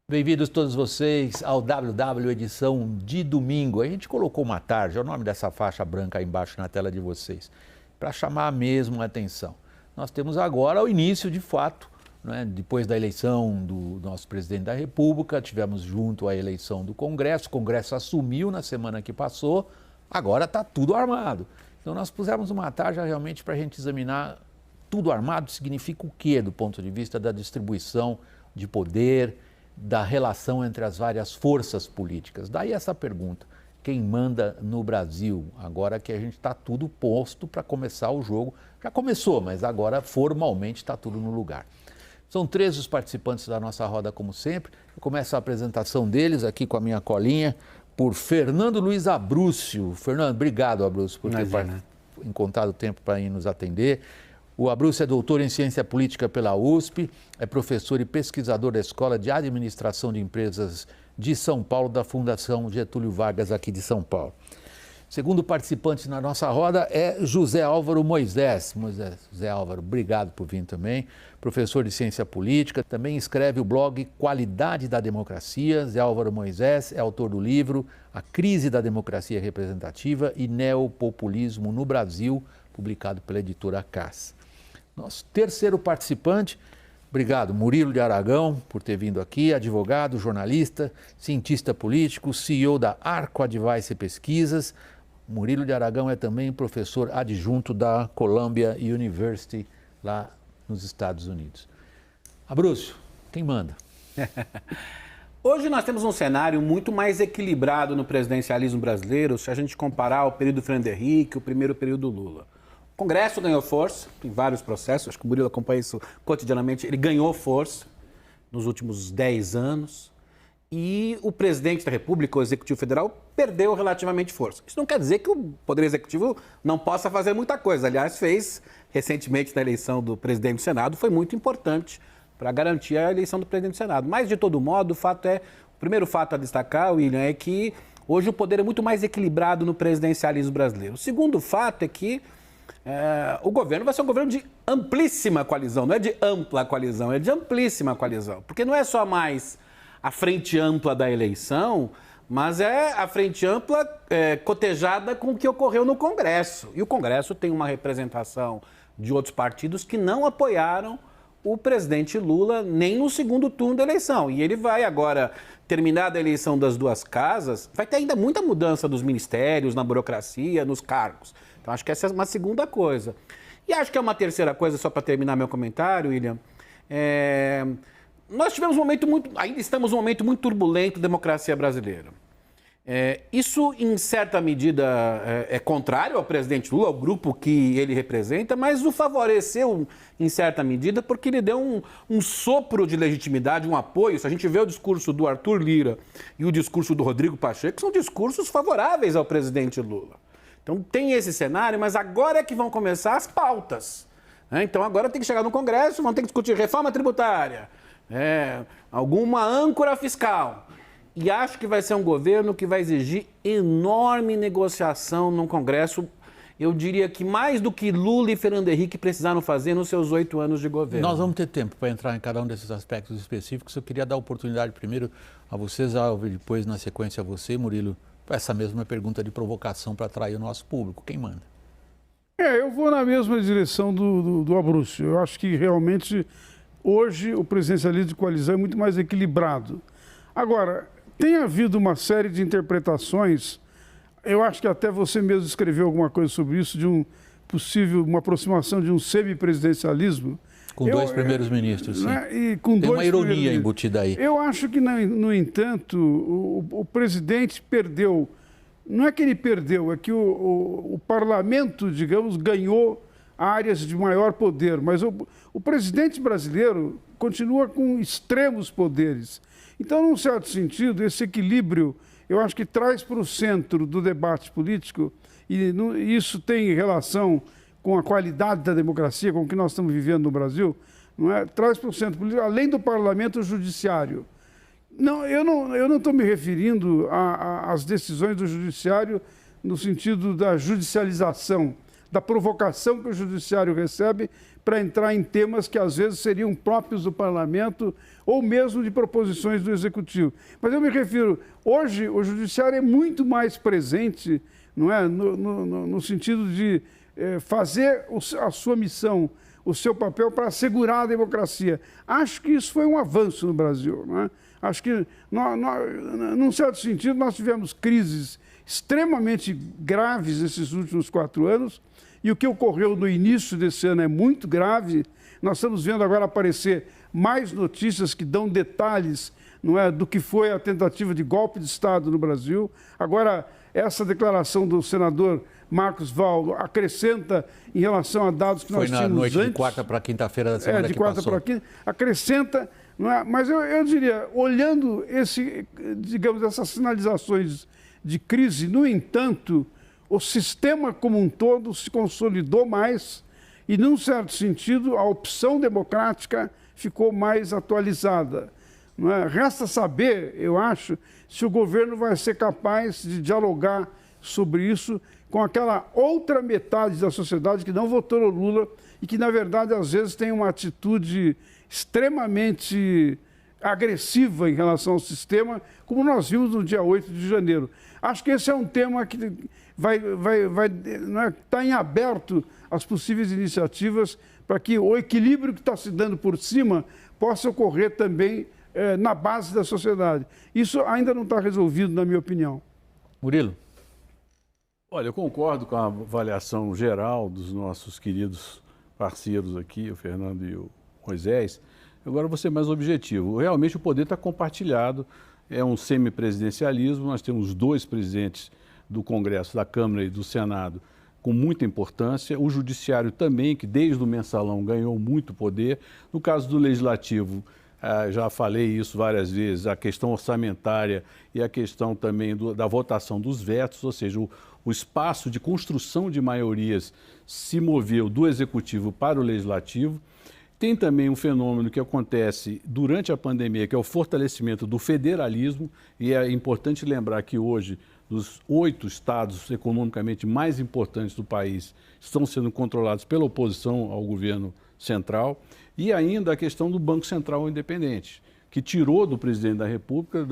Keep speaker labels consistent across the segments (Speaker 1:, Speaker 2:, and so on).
Speaker 1: Bem-vindos todos vocês ao WW edição de domingo. A gente colocou uma tarde, é o nome dessa faixa branca aí embaixo na tela de vocês, para chamar mesmo a atenção. Nós temos agora o início de fato, né, depois da eleição do nosso presidente da República, tivemos junto a eleição do Congresso, o Congresso assumiu na semana que passou, agora está tudo armado. Então nós pusemos uma tarja realmente para a gente examinar tudo armado significa o quê do ponto de vista da distribuição de poder, da relação entre as várias forças políticas. Daí essa pergunta, quem manda no Brasil? Agora que a gente está tudo posto para começar o jogo, já começou, mas agora formalmente está tudo no lugar. São 13 os participantes da nossa roda, como sempre. Eu começo a apresentação deles aqui com a minha colinha por Fernando Luiz Abrúcio. Fernando, obrigado, Abrúcio, por ter encontrado tempo para ir nos atender. O Abrúcio é doutor em Ciência Política pela USP, é professor e pesquisador da Escola de Administração de Empresas de São Paulo, da Fundação Getúlio Vargas, aqui de São Paulo. Segundo participante na nossa roda é José Álvaro Moisés. José Álvaro, obrigado por vir também. Professor de Ciência Política, também escreve o blog Qualidade da Democracia. José Álvaro Moisés é autor do livro A Crise da Democracia Representativa e Neopopulismo no Brasil, publicado pela editora CAS. Nosso terceiro participante, obrigado, Murilo de Aragão, por ter vindo aqui, advogado, jornalista, cientista político, CEO da Arco Advice Pesquisas. Murilo de Aragão é também professor adjunto da Columbia University, lá nos Estados Unidos. Abrúcio, quem manda?
Speaker 2: Hoje nós temos um cenário muito mais equilibrado no presidencialismo brasileiro, se a gente comparar ao período Fernando Henrique, o primeiro período Lula. O Congresso ganhou força em vários processos, acho que o Murilo acompanha isso cotidianamente, ele ganhou força nos últimos 10 anos e o presidente da República, o Executivo Federal, perdeu relativamente força. Isso não quer dizer que o Poder Executivo não possa fazer muita coisa, aliás, fez recentemente na eleição do presidente do Senado, foi muito importante para garantir a eleição do presidente do Senado. Mas, de todo modo, o primeiro fato a destacar, William, é que hoje o poder é muito mais equilibrado no presidencialismo brasileiro. O segundo fato é que o governo vai ser um governo de amplíssima coalizão, não é de ampla coalizão, é de amplíssima coalizão. Porque não é só mais a frente ampla da eleição, mas é a frente ampla cotejada com o que ocorreu no Congresso. E o Congresso tem uma representação de outros partidos que não apoiaram o presidente Lula nem no segundo turno da eleição. E ele vai agora, terminada a eleição das duas casas, vai ter ainda muita mudança dos ministérios, na burocracia, nos cargos. Então, acho que essa é uma segunda coisa. E acho que é uma terceira coisa, só para terminar meu comentário, William. Nós tivemos ainda estamos num momento muito turbulento da democracia brasileira. Isso, em certa medida, é contrário ao presidente Lula, ao grupo que ele representa, mas o favoreceu, em certa medida, porque ele deu um sopro de legitimidade, um apoio. Se a gente vê o discurso do Arthur Lira e o discurso do Rodrigo Pacheco, são discursos favoráveis ao presidente Lula. Então tem esse cenário, mas agora é que vão começar as pautas. Então agora tem que chegar no Congresso, vão ter que discutir reforma tributária, alguma âncora fiscal. E acho que vai ser um governo que vai exigir enorme negociação no Congresso. Eu diria que mais do que Lula e Fernando Henrique precisaram fazer nos seus 8 anos de governo.
Speaker 1: Nós vamos ter tempo para entrar em cada um desses aspectos específicos. Eu queria dar oportunidade primeiro a vocês, Álvaro, depois na sequência a você, Murilo, essa mesma pergunta de provocação para atrair o nosso público. Quem manda?
Speaker 3: Eu vou na mesma direção do Abrúcio. Eu acho que realmente hoje o presidencialismo de coalizão é muito mais equilibrado. Agora, tem havido uma série de interpretações, eu acho que até você mesmo escreveu alguma coisa sobre isso, de uma aproximação de um semipresidencialismo.
Speaker 1: Com dois primeiros ministros, sim.
Speaker 3: E com
Speaker 1: tem uma ironia embutida aí.
Speaker 3: Eu acho que, no entanto, o presidente perdeu. Não é que ele perdeu, é que o parlamento, digamos, ganhou áreas de maior poder. Mas o presidente brasileiro continua com extremos poderes. Então, num certo sentido, esse equilíbrio, eu acho que traz para o centro do debate político, e isso tem relação com a qualidade da democracia, com o que nós estamos vivendo no Brasil, não é? Traz para o centro político, além do parlamento, o judiciário. Não, eu não estou me referindo às decisões do judiciário no sentido da judicialização da provocação que o judiciário recebe para entrar em temas que às vezes seriam próprios do parlamento ou mesmo de proposições do executivo. Mas eu me refiro, hoje o judiciário é muito mais presente, não é, no sentido de fazer a sua missão, o seu papel para assegurar a democracia. Acho que isso foi um avanço no Brasil, não é? Acho que, num certo sentido, nós tivemos crises extremamente graves nesses últimos 4 anos, e o que ocorreu no início desse ano é muito grave. Nós estamos vendo agora aparecer mais notícias que dão detalhes, não é, do que foi a tentativa de golpe de Estado no Brasil. Agora, essa declaração do senador Marcos Val acrescenta em relação a dados que nós tínhamos antes.
Speaker 1: Foi na noite de quarta para quinta-feira da semana que passou.
Speaker 3: De quarta para quinta, acrescenta, não é? Mas eu diria, olhando essas sinalizações de crise, no entanto, o sistema como um todo se consolidou mais e, num certo sentido, a opção democrática ficou mais atualizada. Não é? Resta saber, eu acho, se o governo vai ser capaz de dialogar sobre isso com aquela outra metade da sociedade que não votou no Lula e que, na verdade, às vezes tem uma atitude extremamente agressiva em relação ao sistema, como nós vimos no dia 8 de janeiro. Acho que esse é um tema que está em aberto as possíveis iniciativas para que o equilíbrio que está se dando por cima possa ocorrer também na base da sociedade. Isso ainda não está resolvido, na minha opinião.
Speaker 1: Murilo?
Speaker 4: Olha, eu concordo com a avaliação geral dos nossos queridos parceiros aqui, o Fernando e o Moisés. Agora vou ser mais objetivo. Realmente o poder está compartilhado, é um semipresidencialismo, nós temos 2 presidentes do Congresso, da Câmara e do Senado com muita importância, o Judiciário também, que desde o mensalão ganhou muito poder. No caso do Legislativo, já falei isso várias vezes, a questão orçamentária e a questão também da votação dos vetos, ou seja, o espaço de construção de maiorias se moveu do Executivo para o Legislativo. Tem também um fenômeno que acontece durante a pandemia, que é o fortalecimento do federalismo, e é importante lembrar que hoje, dos 8 estados economicamente mais importantes do país, estão sendo controlados pela oposição ao governo central, e ainda a questão do Banco Central Independente, que tirou do presidente da República,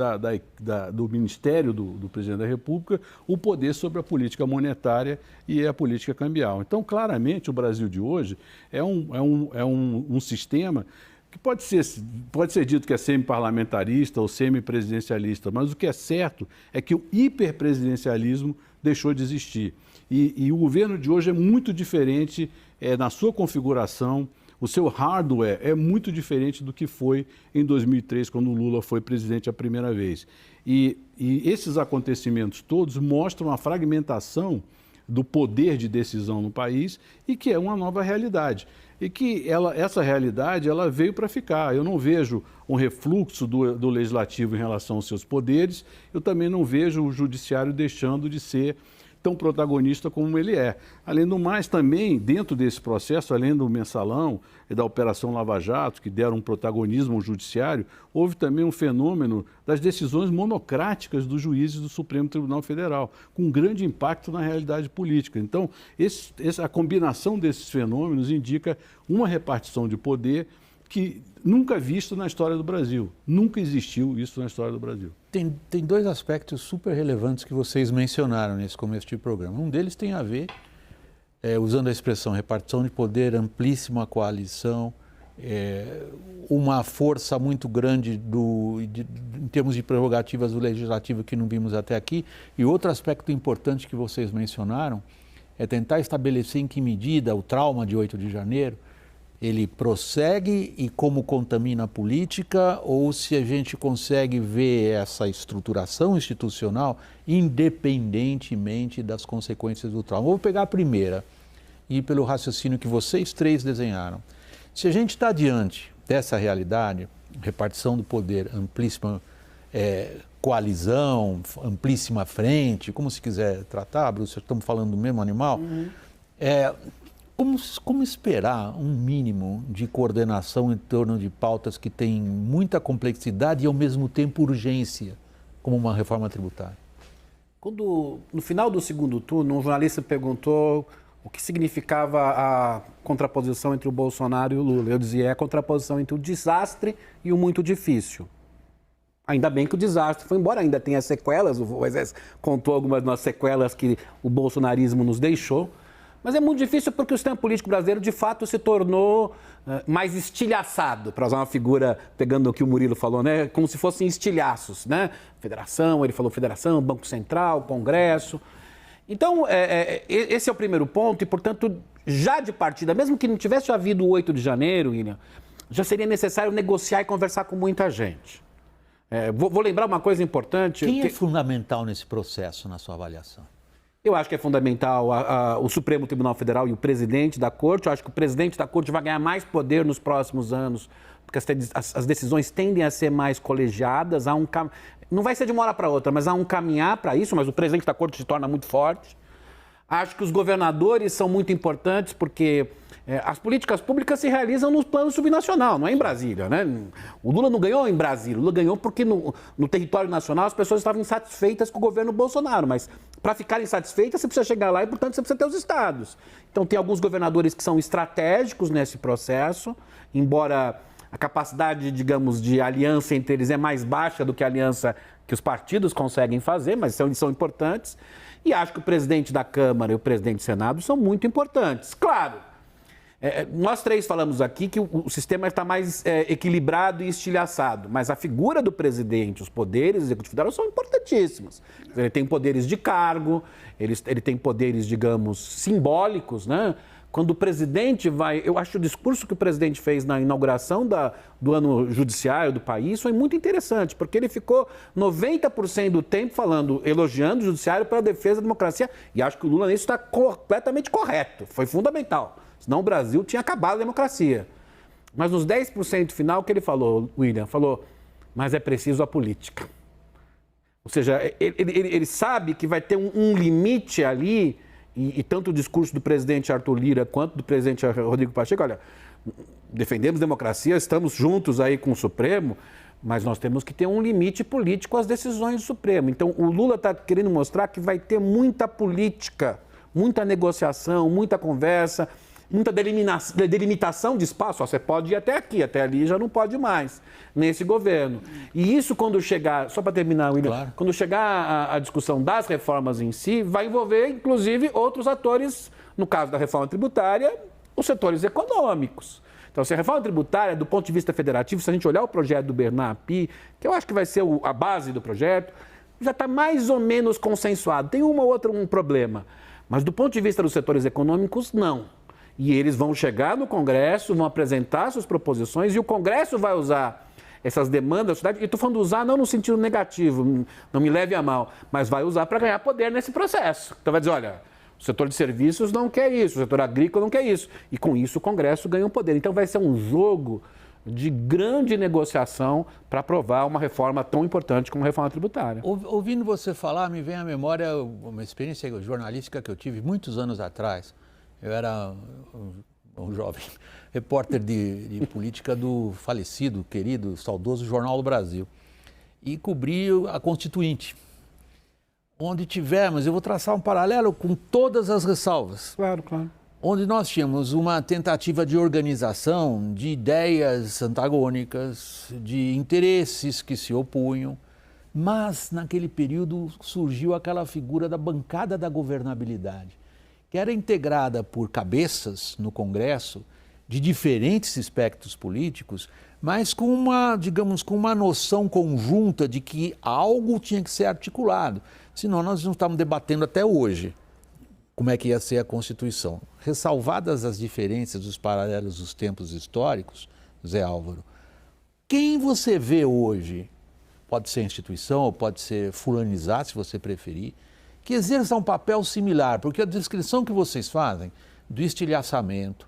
Speaker 4: do Ministério do presidente da República, o poder sobre a política monetária e a política cambial. Então, claramente, o Brasil de hoje é um sistema que pode ser dito que é semi-parlamentarista ou semi-presidencialista, mas o que é certo é que o hiperpresidencialismo deixou de existir. E o governo de hoje é muito diferente na sua configuração. O seu hardware é muito diferente do que foi em 2003, quando o Lula foi presidente a primeira vez. E esses acontecimentos todos mostram a fragmentação do poder de decisão no país e que é uma nova realidade. E que essa realidade veio para ficar. Eu não vejo um refluxo do Legislativo em relação aos seus poderes, eu também não vejo o Judiciário deixando de ser tão protagonista como ele é. Além do mais, também, dentro desse processo, além do mensalão e da Operação Lava Jato, que deram um protagonismo ao Judiciário, houve também um fenômeno das decisões monocráticas dos juízes do Supremo Tribunal Federal, com grande impacto na realidade política. Então, a combinação desses fenômenos indica uma repartição de poder que nunca visto na história do Brasil. Nunca existiu isso na história do Brasil.
Speaker 1: Tem 2 aspectos super relevantes que vocês mencionaram nesse começo de programa. Um deles tem a ver, usando a expressão repartição de poder, amplíssima coalição, uma força muito grande em termos de prerrogativas do Legislativo que não vimos até aqui. E outro aspecto importante que vocês mencionaram é tentar estabelecer em que medida o trauma de 8 de janeiro ele prossegue e como contamina a política, ou se a gente consegue ver essa estruturação institucional independentemente das consequências do trauma. Vou pegar a primeira e ir pelo raciocínio que vocês 3 desenharam. Se a gente está diante dessa realidade, repartição do poder, amplíssima coalizão, amplíssima frente, como se quiser tratar, Bruce, estamos falando do mesmo animal, Como esperar um mínimo de coordenação em torno de pautas que têm muita complexidade e, ao mesmo tempo, urgência, como uma reforma tributária?
Speaker 2: No final do segundo turno, um jornalista perguntou o que significava a contraposição entre o Bolsonaro e o Lula. Eu dizia, é a contraposição entre o desastre e o muito difícil. Ainda bem que o desastre foi embora, ainda tem as sequelas, o Moisés contou algumas das sequelas que o bolsonarismo nos deixou, mas é muito difícil porque o sistema político brasileiro, de fato, se tornou mais estilhaçado, para usar uma figura, pegando o que o Murilo falou, né? Como se fossem estilhaços, né? Federação, ele falou federação, Banco Central, Congresso. Então, esse é o primeiro ponto e, portanto, já de partida, mesmo que não tivesse havido o 8 de janeiro, William, já seria necessário negociar e conversar com muita gente. Vou lembrar uma coisa importante.
Speaker 1: Quem é fundamental nesse processo, na sua avaliação?
Speaker 2: Eu acho que é fundamental o Supremo Tribunal Federal e o presidente da Corte. Eu acho que o presidente da Corte vai ganhar mais poder nos próximos anos, porque as decisões tendem a ser mais colegiadas. Não vai ser de uma hora para outra, mas há um caminhar para isso, mas o presidente da Corte se torna muito forte. Acho que os governadores são muito importantes, porque as políticas públicas se realizam no plano subnacional, não é em Brasília, né? O Lula não ganhou em Brasília, o Lula ganhou porque no território nacional as pessoas estavam insatisfeitas com o governo Bolsonaro, mas para ficarem satisfeitas você precisa chegar lá e, portanto, você precisa ter os estados. Então, tem alguns governadores que são estratégicos nesse processo, embora a capacidade, digamos, de aliança entre eles é mais baixa do que a aliança que os partidos conseguem fazer, mas são importantes. E acho que o presidente da Câmara e o presidente do Senado são muito importantes. Claro, nós três falamos aqui que o sistema está mais equilibrado e estilhaçado, mas a figura do presidente, os poderes executivos federais são importantíssimos. Ele tem poderes de cargo, ele tem poderes, digamos, simbólicos, né? Quando o presidente vai... Eu acho que o discurso que o presidente fez na inauguração do ano judiciário do país foi muito interessante, porque ele ficou 90% do tempo elogiando o judiciário pela defesa da democracia, e acho que o Lula nisso está completamente correto, foi fundamental. Senão o Brasil tinha acabado a democracia. Mas nos 10% final, o que ele falou, William? Falou, mas é preciso a política. Ou seja, ele sabe que vai ter um limite ali, e tanto o discurso do presidente Arthur Lira quanto do presidente Rodrigo Pacheco, olha, defendemos democracia, estamos juntos aí com o Supremo, mas nós temos que ter um limite político às decisões do Supremo. Então, o Lula está querendo mostrar que vai ter muita política, muita negociação, muita conversa, muita delimitação de espaço. Você pode ir até aqui, até ali já não pode mais, nesse governo. E isso, quando chegar, só para terminar, William, claro, quando chegar a discussão das reformas em si, vai envolver, inclusive, outros atores, no caso da reforma tributária, os setores econômicos. Então, se a reforma tributária, do ponto de vista federativo, se a gente olhar o projeto do Bernard Api, que eu acho que vai ser a base do projeto, já está mais ou menos consensuado. Tem um problema, mas do ponto de vista dos setores econômicos, não. E eles vão chegar no Congresso, vão apresentar suas proposições e o Congresso vai usar essas demandas da sociedade. E estou falando usar não no sentido negativo, não me leve a mal, mas vai usar para ganhar poder nesse processo. Então vai dizer, olha, o setor de serviços não quer isso, o setor agrícola não quer isso. E com isso o Congresso ganha um poder. Então vai ser um jogo de grande negociação para aprovar uma reforma tão importante como a reforma tributária.
Speaker 1: Ouvindo você falar, me vem à memória uma experiência jornalística que eu tive muitos anos atrás. Eu era um jovem repórter de política do falecido, querido, saudoso Jornal do Brasil. E cobri a Constituinte, onde tivemos, eu vou traçar um paralelo com todas as ressalvas.
Speaker 2: Claro, claro.
Speaker 1: Onde nós tínhamos uma tentativa de organização de ideias antagônicas, de interesses que se opunham, mas naquele período surgiu aquela figura da bancada da governabilidade, que era integrada por cabeças no Congresso de diferentes espectros políticos, mas com uma noção conjunta de que algo tinha que ser articulado. Senão nós não estamos debatendo até hoje como é que ia ser a Constituição. Ressalvadas as diferenças, os paralelos dos tempos históricos, Zé Álvaro, quem você vê hoje, pode ser instituição ou pode ser fulanizado, se você preferir, que exerça um papel similar, porque a descrição que vocês fazem do estilhaçamento,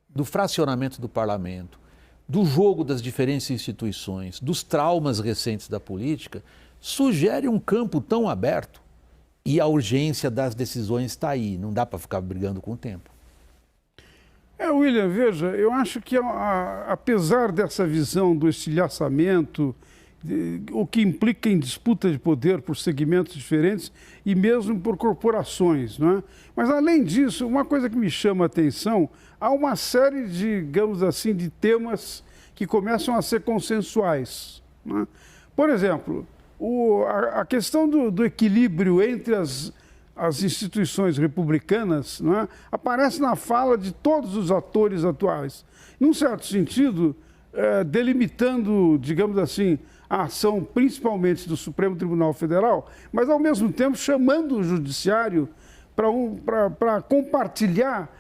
Speaker 1: do fracionamento do parlamento, do jogo das diferentes instituições, dos traumas recentes da política, sugere um campo tão aberto e a urgência das decisões está aí, não dá para ficar brigando com o tempo.
Speaker 3: William, veja, eu acho que apesar dessa visão do estilhaçamento, o que implica em disputa de poder por segmentos diferentes e mesmo por corporações, não é? Mas, além disso, uma coisa que me chama a atenção, há uma série de, digamos assim, de temas que começam a ser consensuais, não é? Por exemplo, a questão do equilíbrio entre as instituições republicanas, não é? Aparece na fala de todos os atores atuais. Num certo sentido, delimitando, digamos assim, a ação principalmente do Supremo Tribunal Federal, mas ao mesmo tempo chamando o Judiciário para compartilhar,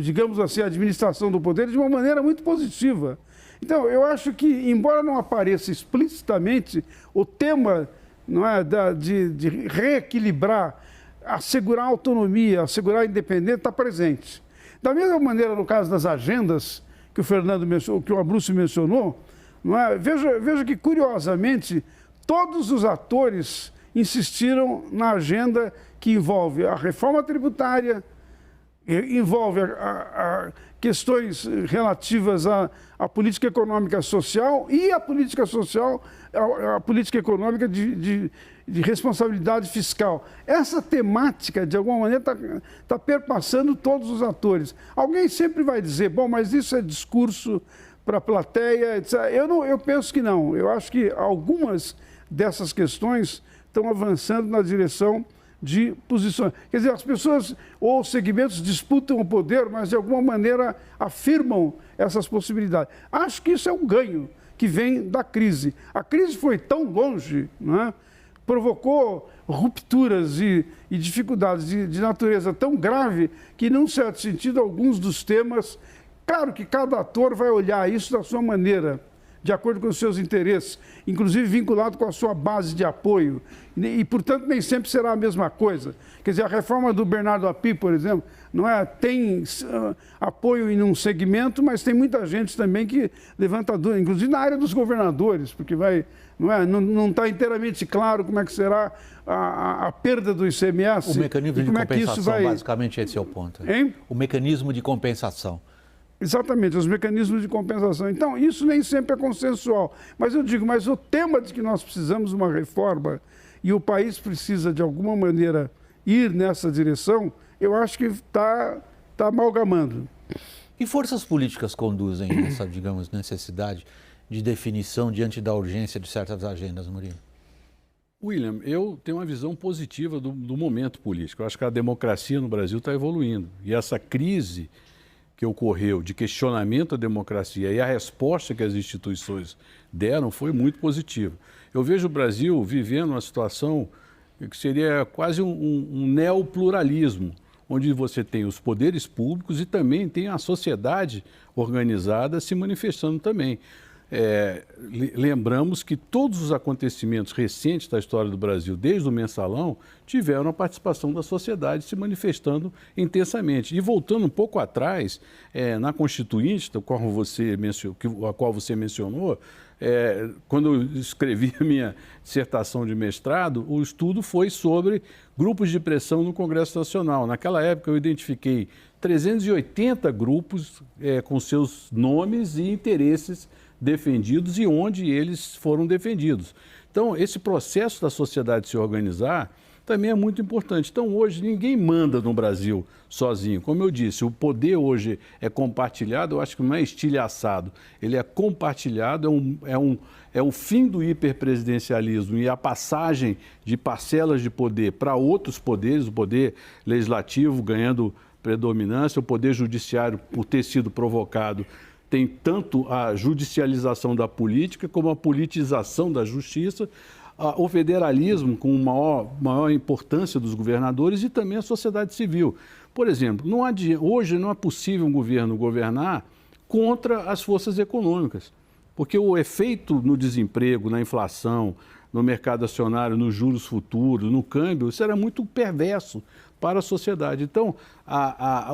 Speaker 3: digamos assim, a administração do poder de uma maneira muito positiva. Então, eu acho que, embora não apareça explicitamente, o tema, não é, de reequilibrar, assegurar a autonomia, assegurar a independência, está presente. Da mesma maneira, no caso das agendas, que o Fernando mencionou, que o Abruzzo mencionou, não é? Veja que, curiosamente, todos os atores insistiram na agenda que envolve a reforma tributária, envolve questões relativas à política econômica social e a política social, a política econômica de responsabilidade fiscal. Essa temática, de alguma maneira, está perpassando todos os atores. Alguém sempre vai dizer, bom, mas isso é discurso para a plateia, etc. Eu penso que não. Eu acho que algumas dessas questões estão avançando na direção de posições. Quer dizer, as pessoas ou segmentos disputam o poder, mas de alguma maneira afirmam essas possibilidades. Acho que isso é um ganho que vem da crise. A crise foi tão longe, não é? Provocou rupturas e dificuldades de natureza tão grave que, num certo sentido, alguns dos temas... Claro que cada ator vai olhar isso da sua maneira, de acordo com os seus interesses, inclusive vinculado com a sua base de apoio. E, portanto, nem sempre será a mesma coisa. Quer dizer, a reforma do Bernardo Api, por exemplo, não é, tem apoio em um segmento, mas tem muita gente também que levanta dúvida, inclusive na área dos governadores, porque não está inteiramente claro como é que será a perda do ICMS.
Speaker 1: O mecanismo de compensação, basicamente, esse é o ponto.
Speaker 3: Hein?
Speaker 1: O mecanismo de compensação.
Speaker 3: Exatamente, os mecanismos de compensação. Então, isso nem sempre é consensual. Mas eu digo, mas o tema de que nós precisamos de uma reforma e o país precisa, de alguma maneira, ir nessa direção, eu acho que está amalgamando.
Speaker 1: Que forças políticas conduzem essa, digamos, necessidade de definição diante da urgência de certas agendas, Murilo?
Speaker 4: William, eu tenho uma visão positiva do momento político. Eu acho que a democracia no Brasil está evoluindo. E essa crise que ocorreu de questionamento à democracia e a resposta que as instituições deram foi muito positiva. Eu vejo o Brasil vivendo uma situação que seria quase um neopluralismo, onde você tem os poderes públicos e também tem a sociedade organizada se manifestando também. Lembramos que todos os acontecimentos recentes da história do Brasil, desde o Mensalão, tiveram a participação da sociedade se manifestando intensamente. E voltando um pouco atrás, na Constituinte, a qual você mencionou, quando eu escrevi a minha dissertação de mestrado, o estudo foi sobre grupos de pressão no Congresso Nacional. Naquela época eu identifiquei 380 grupos com seus nomes e interesses defendidos e onde eles foram defendidos. Então, esse processo da sociedade se organizar também é muito importante. Então, hoje, ninguém manda no Brasil sozinho. Como eu disse, o poder hoje é compartilhado, eu acho que não é estilhaçado, ele é compartilhado, é o fim do hiperpresidencialismo e a passagem de parcelas de poder para outros poderes, o poder legislativo ganhando predominância, o poder judiciário, por ter sido provocado, tem tanto a judicialização da política como a politização da justiça, o federalismo com maior importância dos governadores e também a sociedade civil. Por exemplo, hoje não é possível um governo governar contra as forças econômicas, porque o efeito no desemprego, na inflação, no mercado acionário, nos juros futuros, no câmbio, isso era muito perverso para a sociedade. Então,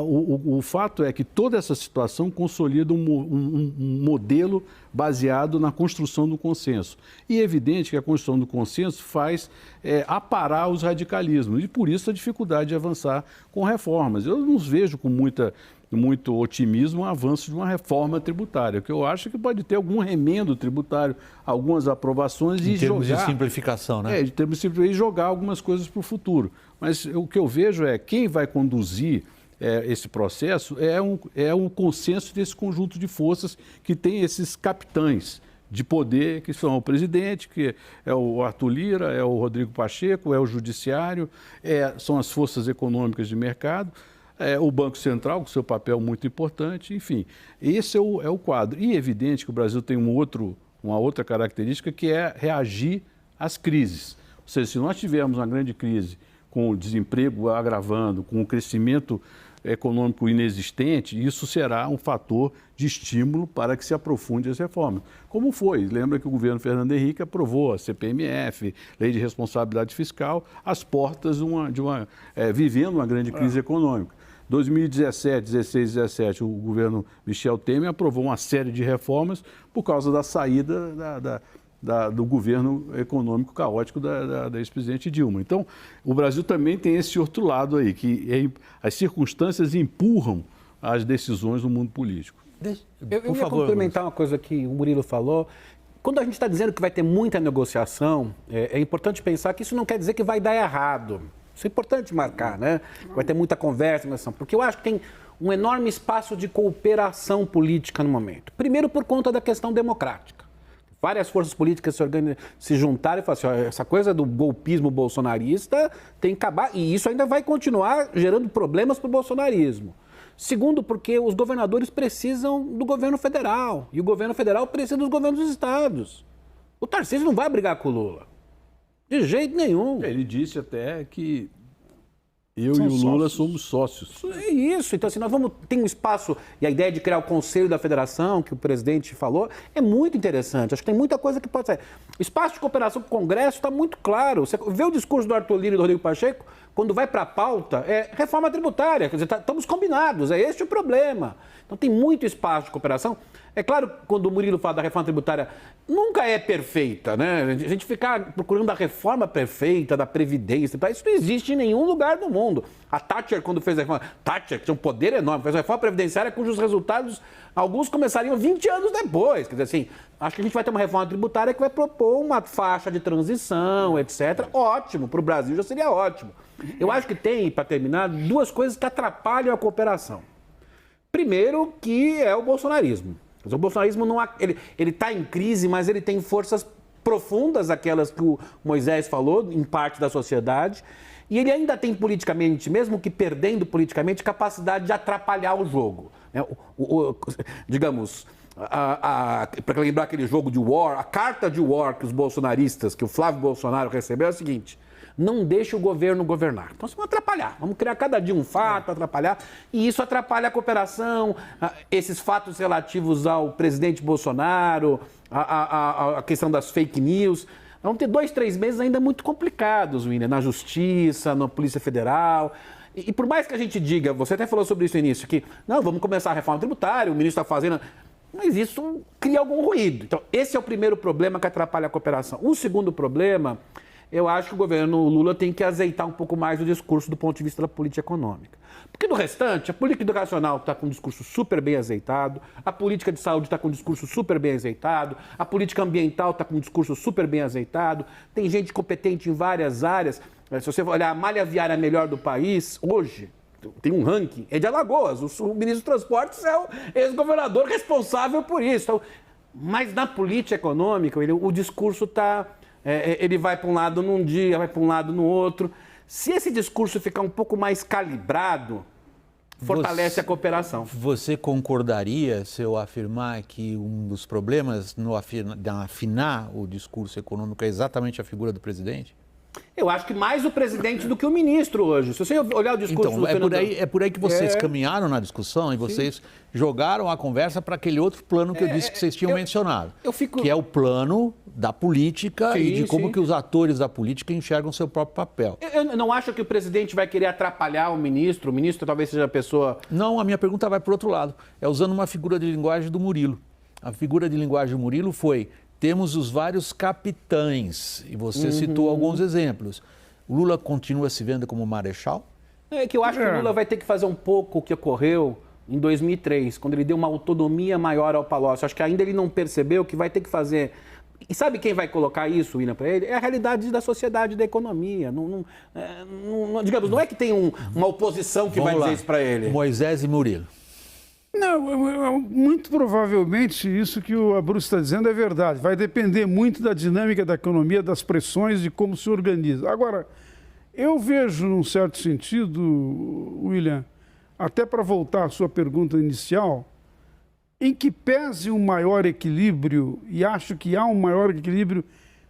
Speaker 4: o fato é que toda essa situação consolida um modelo baseado na construção do consenso. E é evidente que a construção do consenso faz aparar os radicalismos e, por isso, a dificuldade de avançar com reformas. Eu não os vejo com muita muito otimismo o avanço de uma reforma tributária, que eu acho que pode ter algum remendo tributário, algumas aprovações
Speaker 1: em termos de simplificação, né?
Speaker 4: De termos de simplificação, e jogar algumas coisas para o futuro. Mas o que eu vejo é quem vai conduzir esse processo é um consenso desse conjunto de forças que tem esses capitães de poder, que são o presidente, que é o Arthur Lira, é o Rodrigo Pacheco, é o Judiciário, são as forças econômicas de mercado, o Banco Central, com seu papel muito importante, enfim. Esse é o quadro. E é evidente que o Brasil tem uma outra característica, que é reagir às crises. Ou seja, se nós tivermos uma grande crise com o desemprego agravando, com o crescimento econômico inexistente, isso será um fator de estímulo para que se aprofunde as reformas. Como foi? Lembra que o governo Fernando Henrique aprovou a CPMF, Lei de Responsabilidade Fiscal, às portas vivendo uma grande crise econômica. 2017, 16, 17, o governo Michel Temer aprovou uma série de reformas por causa da saída do governo econômico caótico da ex-presidente Dilma. Então, o Brasil também tem esse outro lado aí, que as circunstâncias empurram as decisões no mundo político.
Speaker 2: Eu ia complementar uma coisa que o Murilo falou. Quando a gente está dizendo que vai ter muita negociação, é importante pensar que isso não quer dizer que vai dar errado. Isso é importante marcar, né? Vai ter muita conversa, porque eu acho que tem um enorme espaço de cooperação política no momento. Primeiro, por conta da questão democrática. Várias forças políticas se juntaram e falaram assim, essa coisa do golpismo bolsonarista tem que acabar, e isso ainda vai continuar gerando problemas para o bolsonarismo. Segundo, porque os governadores precisam do governo federal, e o governo federal precisa dos governos dos estados. O Tarcísio não vai brigar com o Lula. De jeito nenhum.
Speaker 4: Ele disse até que eu e o Lula somos sócios.
Speaker 2: É isso. Então, assim, tem um espaço, e a ideia de criar o Conselho da Federação, que o presidente falou, é muito interessante. Acho que tem muita coisa que pode ser. O espaço de cooperação com o Congresso está muito claro. Você vê o discurso do Arthur Lira e do Rodrigo Pacheco, quando vai para a pauta, é reforma tributária. Quer dizer, estamos combinados, é este o problema. Então, tem muito espaço de cooperação. É claro, quando o Murilo fala da reforma tributária, nunca é perfeita, né? A gente ficar procurando a reforma perfeita da Previdência, isso não existe em nenhum lugar do mundo. A Thatcher, quando fez a reforma, Thatcher, que tinha um poder enorme, fez a reforma previdenciária cujos resultados, alguns começariam 20 anos depois. Quer dizer assim, acho que a gente vai ter uma reforma tributária que vai propor uma faixa de transição, etc. Ótimo, para o Brasil já seria ótimo. Eu acho que tem, para terminar, duas coisas que atrapalham a cooperação. Primeiro, que é o bolsonarismo. O bolsonarismo ele está em crise, mas ele tem forças profundas, aquelas que o Moisés falou, em parte da sociedade, e ele ainda tem politicamente, mesmo que perdendo politicamente, capacidade de atrapalhar o jogo. Digamos, para lembrar aquele jogo de war, a carta de war que os bolsonaristas, que o Flávio Bolsonaro recebeu é a seguinte: não deixe o governo governar. Então, vamos atrapalhar. Vamos criar cada dia um fato, atrapalhar. E isso atrapalha a cooperação, esses fatos relativos ao presidente Bolsonaro, a questão das fake news. Vamos ter 2, 3 meses ainda muito complicados, William, na Justiça, na Polícia Federal. E por mais que a gente diga, você até falou sobre isso no início, que não, vamos começar a reforma tributária, o ministro está fazendo... Mas isso cria algum ruído. Então, esse é o primeiro problema que atrapalha a cooperação. O segundo problema... Eu acho que o governo Lula tem que azeitar um pouco mais o discurso do ponto de vista da política econômica. Porque no restante, a política educacional está com um discurso super bem azeitado, a política de saúde está com um discurso super bem azeitado, a política ambiental está com um discurso super bem azeitado, tem gente competente em várias áreas. Se você olhar a malha viária melhor do país, hoje, tem um ranking, é de Alagoas. O ministro dos Transportes é o ex-governador responsável por isso. Então, mas na política econômica, o discurso está... ele vai para um lado num dia, vai para um lado no outro. Se esse discurso ficar um pouco mais calibrado, fortalece a cooperação.
Speaker 1: Você concordaria se eu afirmar que um dos problemas no afinar o discurso econômico é exatamente a figura do presidente?
Speaker 2: Eu acho que mais o presidente do que o ministro hoje. Se você olhar o discurso do
Speaker 1: Fernando... É por aí que vocês caminharam na discussão e vocês jogaram a conversa para aquele outro plano que eu disse que vocês tinham mencionado. Que é o plano da política e de como que os atores da política enxergam seu próprio papel.
Speaker 2: Eu não acho que o presidente vai querer atrapalhar o ministro talvez seja a pessoa...
Speaker 1: Não, a minha pergunta vai para o outro lado. É usando uma figura de linguagem do Murilo. A figura de linguagem do Murilo foi... Temos os vários capitães, e você citou alguns exemplos. O Lula continua se vendo como marechal?
Speaker 2: É que eu acho que o Lula vai ter que fazer um pouco o que ocorreu em 2003, quando ele deu uma autonomia maior ao Palocci. Acho que ainda ele não percebeu que vai ter que fazer... E sabe quem vai colocar isso, William, para ele? É a realidade da sociedade, da economia. Digamos, não é que tem uma oposição que vai dizer isso para ele.
Speaker 1: Moisés e Murilo.
Speaker 3: Não, muito provavelmente isso que o Abruzzo está dizendo é verdade. Vai depender muito da dinâmica da economia, das pressões, de como se organiza. Agora, eu vejo, num certo sentido, William, até para voltar à sua pergunta inicial, em que pese um maior equilíbrio, e acho que há um maior equilíbrio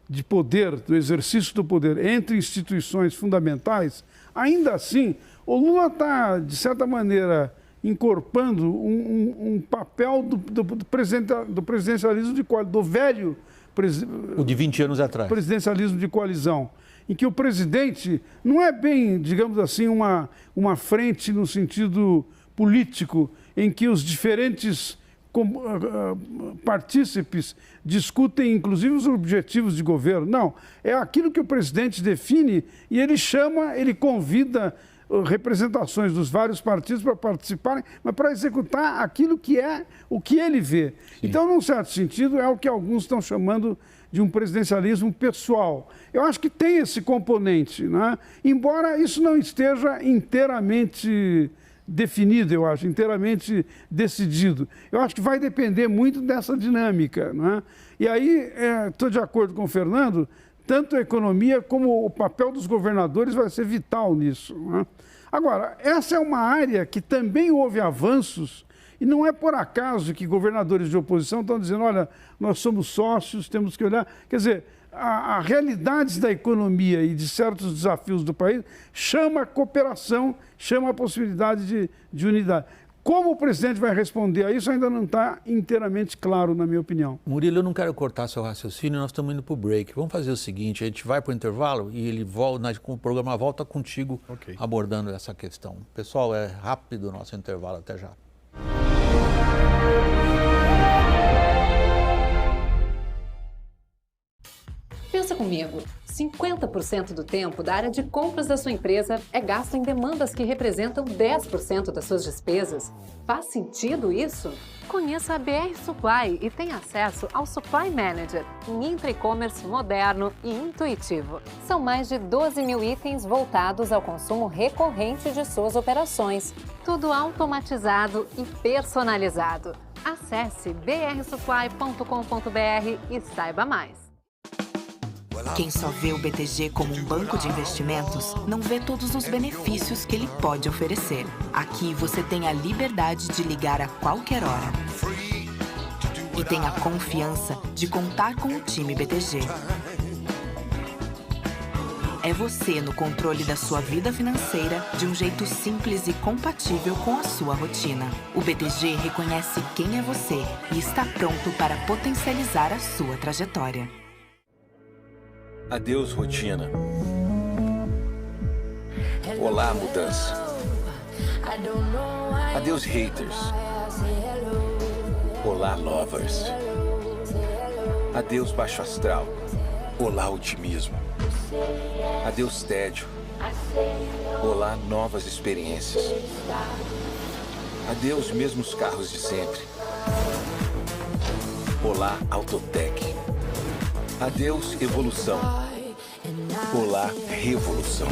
Speaker 3: de poder, do exercício do poder entre instituições fundamentais, ainda assim, o Lula está, de certa maneira, incorporando um papel do presidencialismo do velho
Speaker 1: o de 20 anos atrás.
Speaker 3: Presidencialismo de coalizão, em que o presidente não é bem, digamos assim, uma frente no sentido político, em que os diferentes partícipes discutem, inclusive, os objetivos de governo. Não, é aquilo que o presidente define e ele chama, ele convida representações dos vários partidos para participarem, mas para executar aquilo que é o que ele vê. Sim. Então, num certo sentido, é o que alguns estão chamando de um presidencialismo pessoal. Eu acho que tem esse componente, né? Embora isso não esteja inteiramente definido, eu acho, inteiramente decidido. Eu acho que vai depender muito dessa dinâmica, né? E aí, estou de acordo com o Fernando, tanto a economia como o papel dos governadores vai ser vital nisso, né? Agora, essa é uma área que também houve avanços, e não é por acaso que governadores de oposição estão dizendo, olha, nós somos sócios, temos que olhar... Quer dizer, a realidade da economia e de certos desafios do país chama a cooperação, chama a possibilidade de unidade. Como o presidente vai responder a isso ainda não está inteiramente claro, na minha opinião.
Speaker 1: Murilo, eu não quero cortar seu raciocínio, nós estamos indo para o break. Vamos fazer o seguinte, a gente vai para o intervalo e ele volta, o programa volta contigo abordando essa questão. Pessoal, é rápido o nosso intervalo, até já.
Speaker 5: Pensa comigo, 50% do tempo da área de compras da sua empresa é gasto em demandas que representam 10% das suas despesas. Faz sentido isso? Conheça a BR Supply e tenha acesso ao Supply Manager, um intra-e-commerce moderno e intuitivo. São mais de 12 mil itens voltados ao consumo recorrente de suas operações. Tudo automatizado e personalizado. Acesse brsupply.com.br e saiba mais.
Speaker 6: Quem só vê o BTG como um banco de investimentos, não vê todos os benefícios que ele pode oferecer. Aqui você tem a liberdade de ligar a qualquer hora. E tem a confiança de contar com o time BTG. É você no controle da sua vida financeira de um jeito simples e compatível com a sua rotina. O BTG reconhece quem é você e está pronto para potencializar a sua trajetória.
Speaker 7: Adeus, rotina. Olá, mudança. Adeus, haters. Olá, lovers. Adeus, baixo astral. Olá, otimismo. Adeus, tédio. Olá, novas experiências. Adeus, mesmos carros de sempre. Olá, Autotech. Adeus, evolução. Olá, revolução.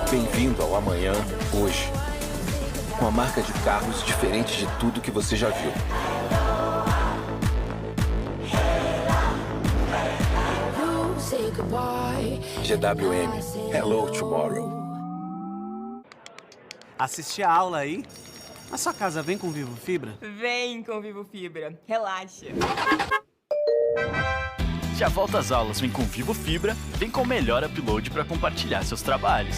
Speaker 7: Bem-vindo ao amanhã, hoje. Com a marca de carros diferente de tudo que você já viu. GWM. Hello, tomorrow.
Speaker 8: Assistir a aula aí? A sua casa vem com Vivo Fibra?
Speaker 9: Vem com Vivo Fibra, relaxa.
Speaker 10: Já volta às aulas, vem com Vivo Fibra, vem com o melhor upload para compartilhar seus trabalhos.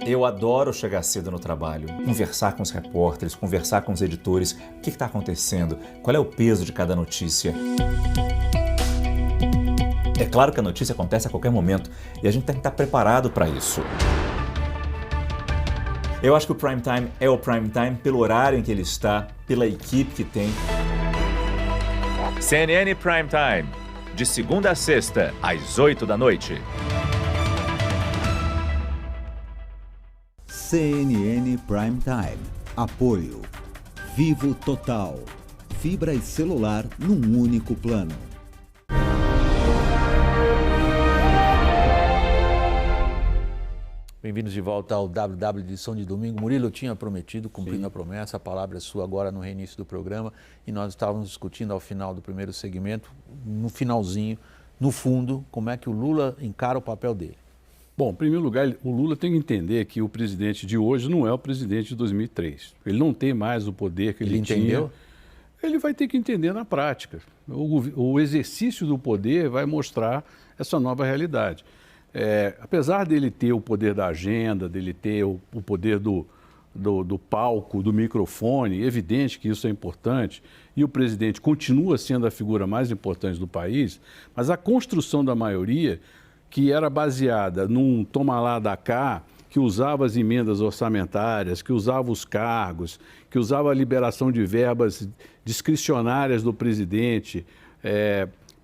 Speaker 11: Eu adoro chegar cedo no trabalho, conversar com os repórteres, conversar com os editores, o que está acontecendo, qual é o peso de cada notícia. É claro que a notícia acontece a qualquer momento e a gente tem que estar preparado para isso. Eu acho que o Prime Time é o Prime Time pelo horário em que ele está, pela equipe que tem.
Speaker 12: CNN Prime Time, de segunda a sexta, às 8 da noite.
Speaker 13: CNN Prime Time. Apoio. Vivo Total. Fibra e celular num único plano.
Speaker 1: Bem-vindos de volta ao WW edição de domingo. Murilo, eu tinha prometido, cumprindo a promessa, a palavra é sua agora no reinício do programa, e nós estávamos discutindo ao final do primeiro segmento, no finalzinho, no fundo, como é que o Lula encara o papel dele.
Speaker 4: Bom, em primeiro lugar, o Lula tem que entender que o presidente de hoje não é o presidente de 2003. Ele não tem mais o poder que ele tinha.
Speaker 1: Entendeu?
Speaker 4: Ele vai ter que entender na prática. O exercício do poder vai mostrar essa nova realidade. Apesar dele ter o poder da agenda, dele ter o poder do palco, do microfone, evidente que isso é importante, e o presidente continua sendo a figura mais importante do país, mas a construção da maioria, que era baseada num toma lá da cá, que usava as emendas orçamentárias, que usava os cargos, que usava a liberação de verbas discricionárias do presidente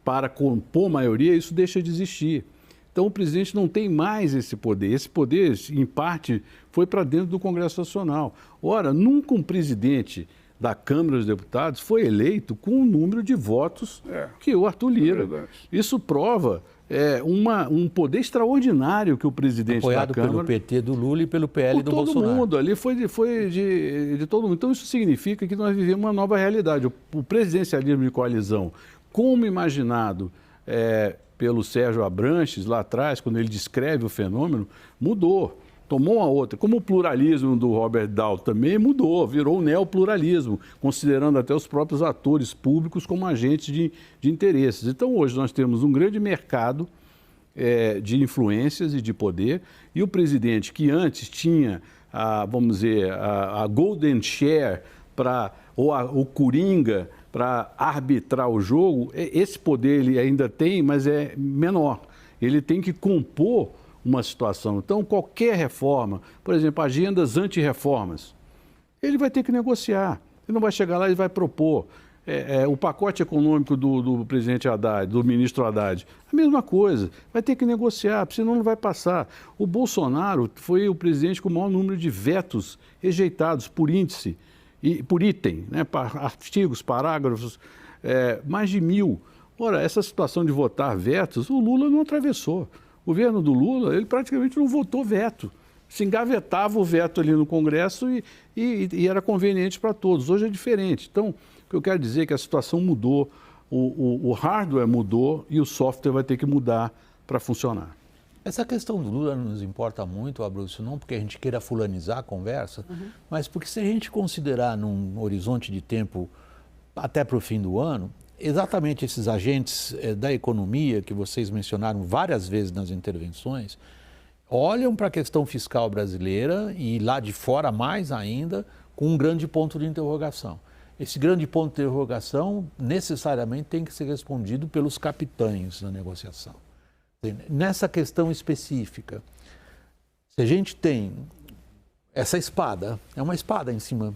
Speaker 4: para compor maioria, isso deixa de existir. Então, o presidente não tem mais esse poder. Esse poder, em parte, foi para dentro do Congresso Nacional. Ora, nunca um presidente da Câmara dos Deputados foi eleito com o número de votos que o Arthur Lira. Isso prova um poder extraordinário que o presidente
Speaker 1: apoiado
Speaker 4: da Câmara...
Speaker 1: pelo PT do Lula e pelo PL do Bolsonaro.
Speaker 4: Todo mundo, ali foi de todo mundo. Então, isso significa que nós vivemos uma nova realidade. O presidencialismo de coalizão, como imaginado... pelo Sérgio Abranches, lá atrás, quando ele descreve o fenômeno, mudou, tomou uma outra. Como o pluralismo do Robert Dahl também mudou, virou o neopluralismo, considerando até os próprios atores públicos como agentes de interesses. Então, hoje nós temos um grande mercado de influências e de poder, e o presidente que antes tinha, vamos dizer, a golden share ou o coringa, para arbitrar o jogo, esse poder ele ainda tem, mas é menor. Ele tem que compor uma situação. Então, qualquer reforma, por exemplo, agendas anti-reformas, ele vai ter que negociar. Ele não vai chegar lá e vai propor. O pacote econômico do presidente Haddad, do ministro Haddad, a mesma coisa. Vai ter que negociar, senão não vai passar. O Bolsonaro foi o presidente com o maior número de vetos rejeitados por índice. E por item, né, artigos, parágrafos, mais de 1.000. Ora, essa situação de votar vetos, o Lula não atravessou. O governo do Lula, ele praticamente não votou veto. Se engavetava o veto ali no Congresso e era conveniente para todos. Hoje é diferente. Então, o que eu quero dizer é que a situação mudou, o hardware mudou e o software vai ter que mudar para funcionar.
Speaker 1: Essa questão do Lula não nos importa muito, Abruzzo, não porque a gente queira fulanizar a conversa, mas porque se a gente considerar num horizonte de tempo até para o fim do ano, exatamente esses agentes da economia que vocês mencionaram várias vezes nas intervenções, olham para a questão fiscal brasileira e lá de fora mais ainda, com um grande ponto de interrogação. Esse grande ponto de interrogação necessariamente tem que ser respondido pelos capitães na negociação. Nessa questão específica, se a gente tem essa espada, é uma espada em cima.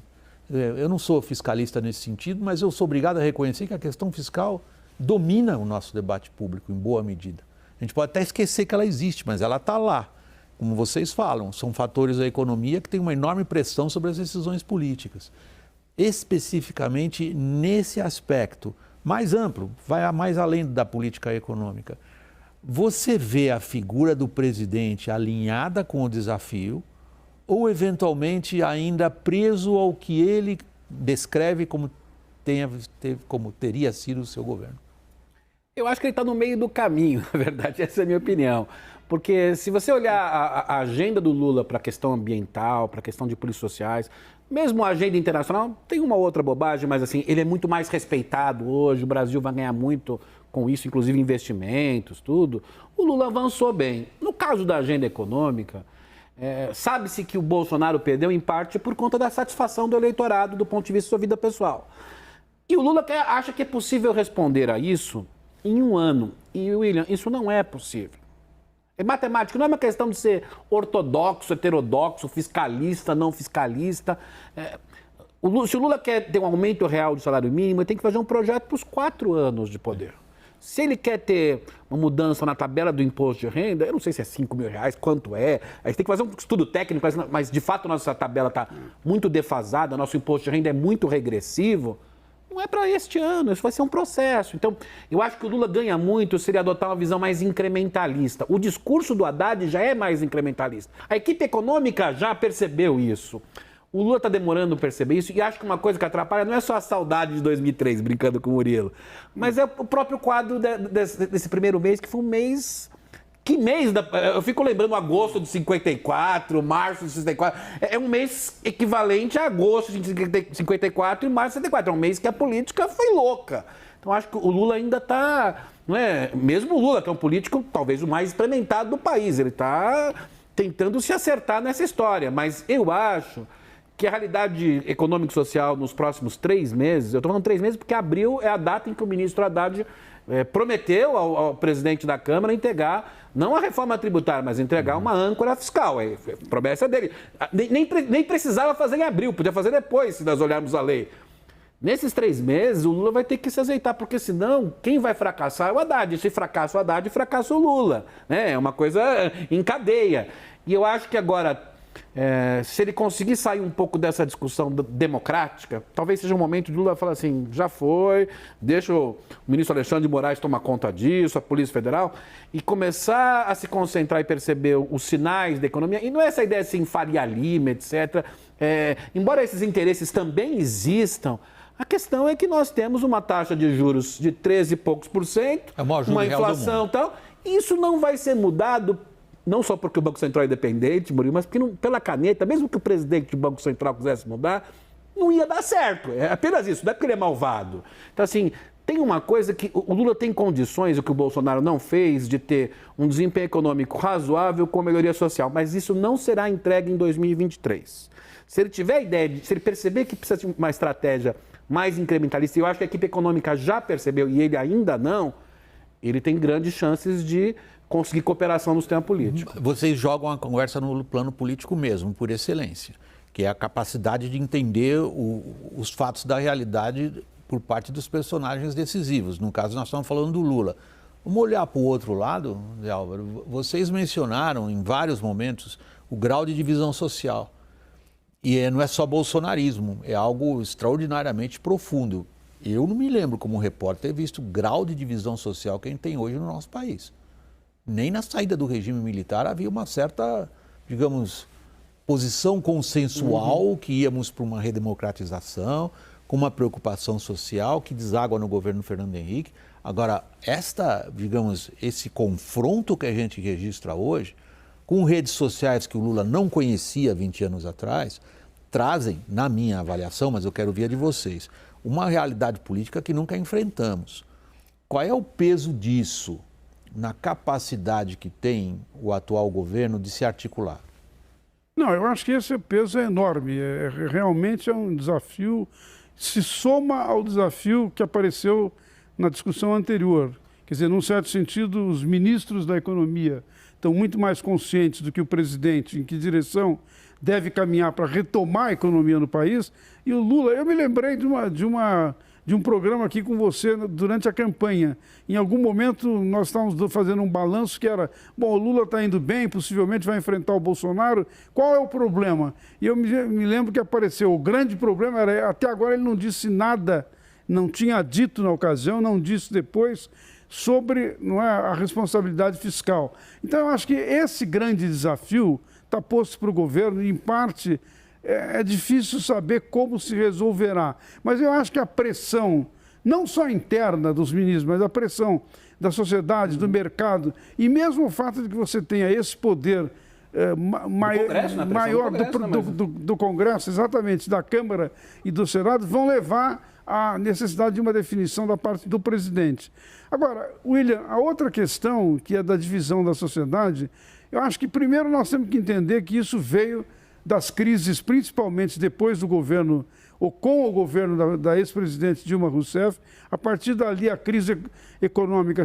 Speaker 1: Eu não sou fiscalista nesse sentido, mas eu sou obrigado a reconhecer que a questão fiscal domina o nosso debate público em boa medida. A gente pode até esquecer que ela existe, mas ela está lá. Como vocês falam, são fatores da economia que têm uma enorme pressão sobre as decisões políticas. Especificamente nesse aspecto mais amplo, vai mais além da política econômica. Você vê a figura do presidente alinhada com o desafio ou, eventualmente, ainda preso ao que ele descreve como teria sido o seu governo?
Speaker 2: Eu acho que ele está no meio do caminho, na verdade, essa é a minha opinião. Porque se você olhar a agenda do Lula para a questão ambiental, para a questão de políticas sociais, mesmo a agenda internacional, tem uma outra bobagem, mas assim, ele é muito mais respeitado hoje, o Brasil vai ganhar muito com isso, inclusive investimentos, tudo. O Lula avançou bem. No caso da agenda econômica, sabe-se que o Bolsonaro perdeu em parte por conta da satisfação do eleitorado do ponto de vista da sua vida pessoal. E o Lula acha que é possível responder a isso em um ano. E, William, isso não é possível. É matemática, não é uma questão de ser ortodoxo, heterodoxo, fiscalista, não fiscalista. Se o Lula quer ter um aumento real do salário mínimo, ele tem que fazer um projeto para os 4 anos de poder. Se ele quer ter uma mudança na tabela do imposto de renda, eu não sei se é R$5.000, quanto é. A gente tem que fazer um estudo técnico, mas de fato nossa tabela está muito defasada, nosso imposto de renda é muito regressivo. Não é para este ano, isso vai ser um processo. Então, eu acho que o Lula ganha muito se ele adotar uma visão mais incrementalista. O discurso do Haddad já é mais incrementalista. A equipe econômica já percebeu isso. O Lula está demorando a perceber isso e acho que uma coisa que atrapalha não é só a saudade de 2003, brincando com o Murilo, mas é o próprio quadro desse primeiro mês, que foi um mês... Que mês? Eu fico lembrando agosto de 54, março de 64. É um mês equivalente a agosto de 54 e março de 64. É um mês que a política foi louca. Então acho que o Lula ainda está... Não é? Mesmo o Lula, que é um político talvez o mais experimentado do país, ele está tentando se acertar nessa história. Mas eu acho que a realidade econômica e social nos próximos 3 meses, eu estou falando 3 meses porque abril é a data em que o ministro Haddad prometeu ao presidente da Câmara entregar, não a reforma tributária, mas entregar uma âncora fiscal. É promessa dele. Nem precisava fazer em abril, podia fazer depois, se nós olharmos a lei. Nesses 3 meses, o Lula vai ter que se azeitar, porque senão quem vai fracassar é o Haddad. Se fracassa o Haddad, fracassa o Lula. É uma coisa em cadeia. E eu acho que agora... se ele conseguir sair um pouco dessa discussão democrática, talvez seja um momento de Lula falar assim, já foi, deixa o ministro Alexandre de Moraes tomar conta disso, a Polícia Federal, e começar a se concentrar e perceber os sinais da economia. E não é essa ideia assim, Faria Lima, etc. Embora esses interesses também existam, a questão é que nós temos uma taxa de juros de 13 e poucos %, uma inflação e tal, e isso não vai ser mudado não só porque o Banco Central é independente, Murilo, mas porque pela caneta, mesmo que o presidente do Banco Central quisesse mudar, não ia dar certo. É apenas isso, não é porque ele é malvado. Então, assim, tem uma coisa que o Lula tem condições, o que o Bolsonaro não fez, de ter um desempenho econômico razoável com melhoria social, mas isso não será entregue em 2023. Se ele tiver a ideia, se ele perceber que precisa de uma estratégia mais incrementalista, e eu acho que a equipe econômica já percebeu e ele ainda não, ele tem grandes chances de conseguir cooperação no sistema político.
Speaker 1: Vocês jogam a conversa no plano político mesmo, por excelência, que é a capacidade de entender os fatos da realidade por parte dos personagens decisivos. No caso, nós estamos falando do Lula. Vamos olhar para o outro lado, Zé Álvaro. Vocês mencionaram em vários momentos o grau de divisão social. E não é só bolsonarismo, é algo extraordinariamente profundo. Eu não me lembro, como repórter, ter visto o grau de divisão social que a gente tem hoje no nosso país. Nem na saída do regime militar havia uma certa, digamos, posição consensual que íamos para uma redemocratização, com uma preocupação social que deságua no governo Fernando Henrique. Agora, esse confronto que a gente registra hoje, com redes sociais que o Lula não conhecia 20 anos atrás, trazem, na minha avaliação, mas eu quero ouvir a de vocês, uma realidade política que nunca enfrentamos. Qual é o peso disso na capacidade que tem o atual governo de se articular?
Speaker 3: Não, eu acho que esse peso é enorme. Realmente é um desafio, se soma ao desafio que apareceu na discussão anterior. Quer dizer, num certo sentido, os ministros da economia estão muito mais conscientes do que o presidente em que direção deve caminhar para retomar a economia no país. E o Lula, eu me lembrei de um programa aqui com você durante a campanha. Em algum momento nós estávamos fazendo um balanço que era, bom, o Lula está indo bem, possivelmente vai enfrentar o Bolsonaro, qual é o problema? E eu me lembro que apareceu, o grande problema era, até agora ele não disse nada, não tinha dito na ocasião, não disse depois, sobre a responsabilidade fiscal. Então eu acho que esse grande desafio está posto para o governo e, em parte, é difícil saber como se resolverá. Mas eu acho que a pressão, não só interna dos ministros, mas a pressão da sociedade, do mercado, e mesmo o fato de que você tenha esse poder maior do Congresso, exatamente, da Câmara e do Senado, vão levar à necessidade de uma definição da parte do presidente. Agora, William, a outra questão, que é da divisão da sociedade, eu acho que primeiro nós temos que entender que isso veio das crises, principalmente depois do governo, ou com o governo da ex-presidente Dilma Rousseff. A partir dali, a crise econômica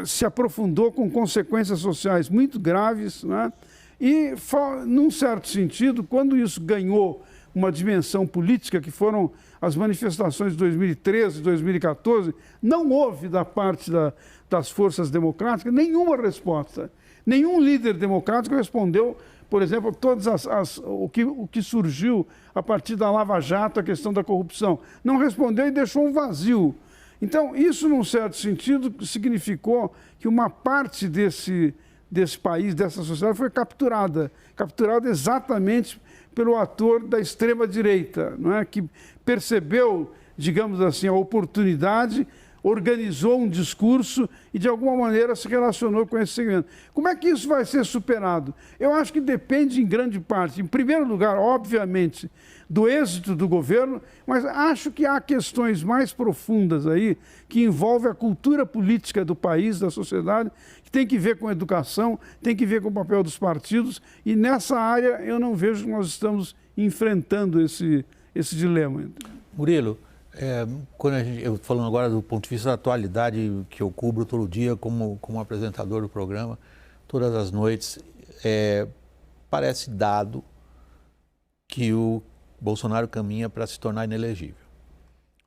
Speaker 3: se aprofundou com consequências sociais muito graves, né? E, num certo sentido, quando isso ganhou uma dimensão política, que foram as manifestações de 2013, 2014, não houve da parte das forças democráticas nenhuma resposta. Nenhum líder democrático respondeu, por exemplo, o que surgiu a partir da Lava Jato, a questão da corrupção. Não respondeu e deixou um vazio. Então, isso, num certo sentido, significou que uma parte desse país, dessa sociedade, foi capturada exatamente pelo ator da extrema-direita, não é? Que percebeu, digamos assim, a oportunidade, organizou um discurso e, de alguma maneira, se relacionou com esse segmento. Como é que isso vai ser superado? Eu acho que depende, em grande parte, em primeiro lugar, obviamente, do êxito do governo, mas acho que há questões mais profundas aí que envolvem a cultura política do país, da sociedade, que tem que ver com a educação, tem que ver com o papel dos partidos, e nessa área eu não vejo que nós estamos enfrentando esse dilema.
Speaker 1: Murilo, eu falando agora do ponto de vista da atualidade que eu cubro todo dia como apresentador do programa, todas as noites, parece dado que o Bolsonaro caminha para se tornar inelegível.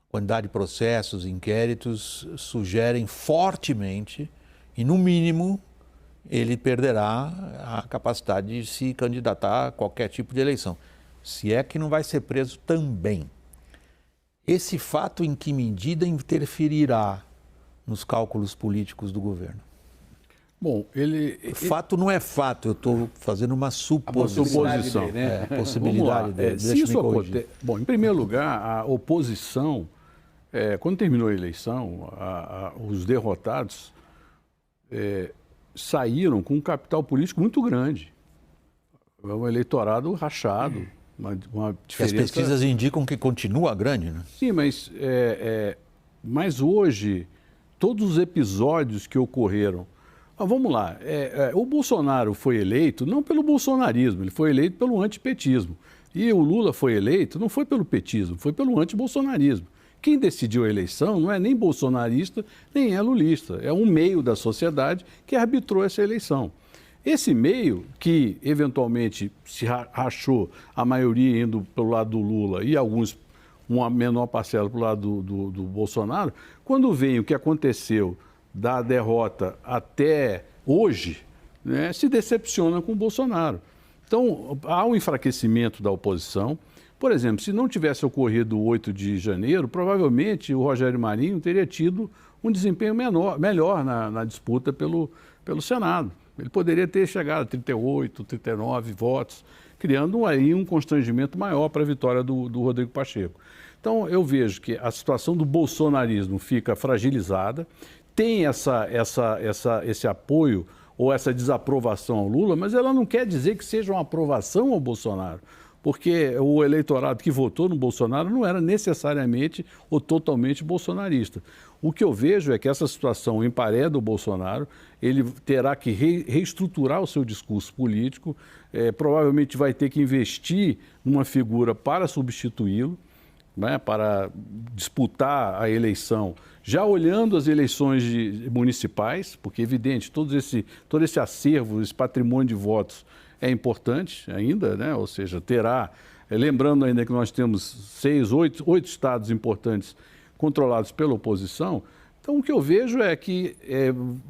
Speaker 1: A quantidade de processos, inquéritos sugerem fortemente, e no mínimo, ele perderá a capacidade de se candidatar a qualquer tipo de eleição. Se é que não vai ser preso também. Esse fato em que medida interferirá nos cálculos políticos do governo?
Speaker 4: Bom,
Speaker 1: fato não é fato, eu estou fazendo uma suposição.
Speaker 4: Né?
Speaker 1: Possibilidade dele.
Speaker 4: Se isso acontecer, bom, em primeiro lugar, a oposição, quando terminou a eleição, os derrotados saíram com um capital político muito grande. É um eleitorado rachado. Uma diferença...
Speaker 1: As pesquisas indicam que continua grande, né?
Speaker 4: Sim, mas hoje, todos os episódios que ocorreram... vamos lá, o Bolsonaro foi eleito não pelo bolsonarismo, ele foi eleito pelo antipetismo. E o Lula foi eleito não foi pelo petismo, foi pelo antibolsonarismo. Quem decidiu a eleição não é nem bolsonarista, nem é lulista. É um meio da sociedade que arbitrou essa eleição. Esse meio, que eventualmente se rachou, a maioria indo pelo lado do Lula e uma menor parcela pelo lado do Bolsonaro, quando vem o que aconteceu da derrota até hoje, né, se decepciona com o Bolsonaro. Então, há um enfraquecimento da oposição. Por exemplo, se não tivesse ocorrido o 8 de janeiro, provavelmente o Rogério Marinho teria tido um desempenho melhor na disputa pelo Senado. Ele poderia ter chegado a 38, 39 votos, criando aí um constrangimento maior para a vitória do Rodrigo Pacheco. Então, eu vejo que a situação do bolsonarismo fica fragilizada, tem esse apoio ou essa desaprovação ao Lula, mas ela não quer dizer que seja uma aprovação ao Bolsonaro, porque o eleitorado que votou no Bolsonaro não era necessariamente ou totalmente bolsonarista. O que eu vejo é que essa situação empareda o Bolsonaro, ele terá que reestruturar o seu discurso político, provavelmente vai ter que investir numa figura para substituí-lo, né, para disputar a eleição, já olhando as eleições municipais, porque é evidente, todo esse acervo, esse patrimônio de votos é importante ainda, né? Ou seja, terá, lembrando ainda que nós temos 8 estados importantes controlados pela oposição. Então, o que eu vejo é que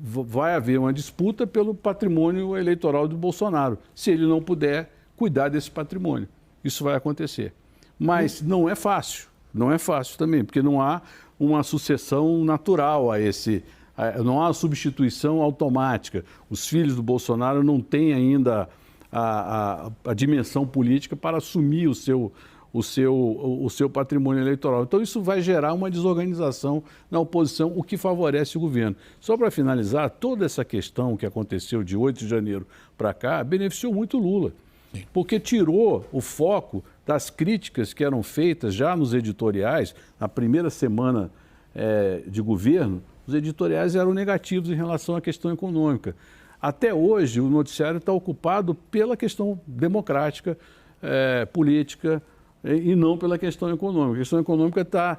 Speaker 4: vai haver uma disputa pelo patrimônio eleitoral do Bolsonaro, se ele não puder cuidar desse patrimônio. Isso vai acontecer. Mas não é fácil também, porque não há uma sucessão natural não há substituição automática. Os filhos do Bolsonaro não têm ainda a dimensão política para assumir o seu patrimônio eleitoral. Então, isso vai gerar uma desorganização na oposição, o que favorece o governo. Só para finalizar, toda essa questão que aconteceu de 8 de janeiro para cá beneficiou muito o Lula, porque tirou o foco das críticas que eram feitas já nos editoriais, na primeira semana de governo. Os editoriais eram negativos em relação à questão econômica. Até hoje, o noticiário está ocupado pela questão democrática, política, e não pela questão econômica. A questão econômica está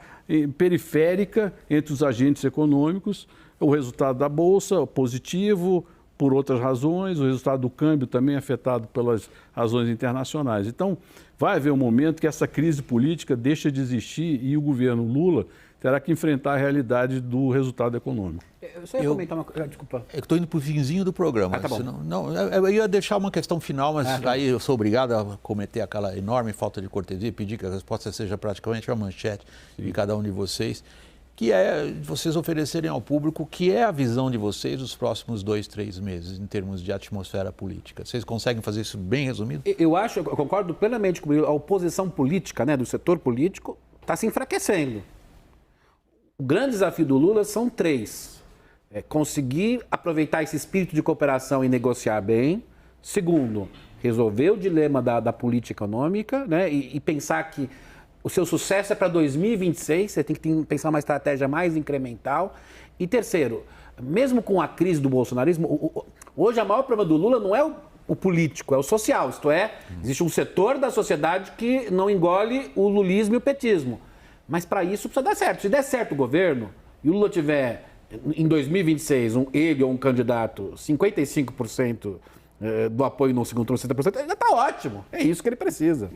Speaker 4: periférica entre os agentes econômicos, o resultado da Bolsa positivo, por outras razões, o resultado do câmbio também é afetado pelas razões internacionais. Então, vai haver um momento que essa crise política deixa de existir e o governo Lula terá que enfrentar a realidade do resultado econômico.
Speaker 2: Eu só ia comentar uma coisa, desculpa.
Speaker 1: É que estou indo para o finzinho do programa.
Speaker 2: Tá bom.
Speaker 1: Senão, não, eu ia deixar uma questão final, mas aí eu sou obrigado a cometer aquela enorme falta de cortesia e pedir que a resposta seja praticamente a manchete de cada um de vocês, que é vocês oferecerem ao público o que é a visão de vocês dos próximos 2, 3 meses, em termos de atmosfera política. Vocês conseguem fazer isso bem resumido?
Speaker 2: Eu concordo plenamente com a oposição política, né, do setor político, está se enfraquecendo. O grande desafio do Lula são 3. Conseguir aproveitar esse espírito de cooperação e negociar bem. Segundo, resolver o dilema da política econômica, né, e pensar que o seu sucesso é para 2026, você tem que pensar uma estratégia mais incremental. E terceiro, mesmo com a crise do bolsonarismo, hoje o maior problema do Lula não é o político, é o social. Isto é, existe um setor da sociedade que não engole o lulismo e o petismo. Mas para isso precisa dar certo. Se der certo o governo e o Lula tiver, em 2026, ele ou um candidato, 55% do apoio no segundo turno, 60%, ainda está ótimo. É isso que ele precisa.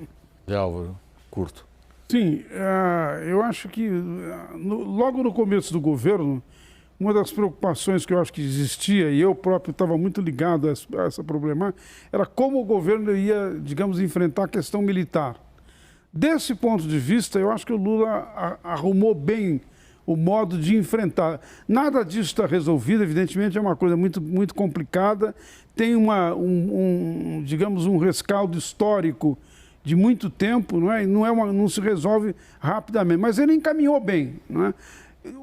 Speaker 1: Álvaro, curto.
Speaker 3: Sim, eu acho que logo no começo do governo, uma das preocupações que eu acho que existia, e eu próprio estava muito ligado a essa problemática, era como o governo ia, digamos, enfrentar a questão militar. Desse ponto de vista, eu acho que o Lula arrumou bem o modo de enfrentar. Nada disso está resolvido, evidentemente é uma coisa muito, muito complicada, tem digamos, um rescaldo histórico de muito tempo, não é? Não se resolve rapidamente, mas ele encaminhou bem, não é?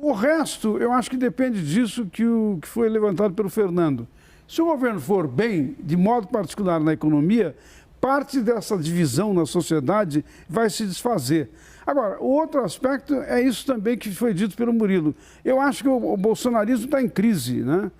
Speaker 3: O resto, eu acho que depende disso que foi levantado pelo Fernando. Se o governo for bem, de modo particular na economia, parte dessa divisão na sociedade vai se desfazer. Agora, o outro aspecto é isso também que foi dito pelo Murilo. Eu acho que o bolsonarismo está em crise, né?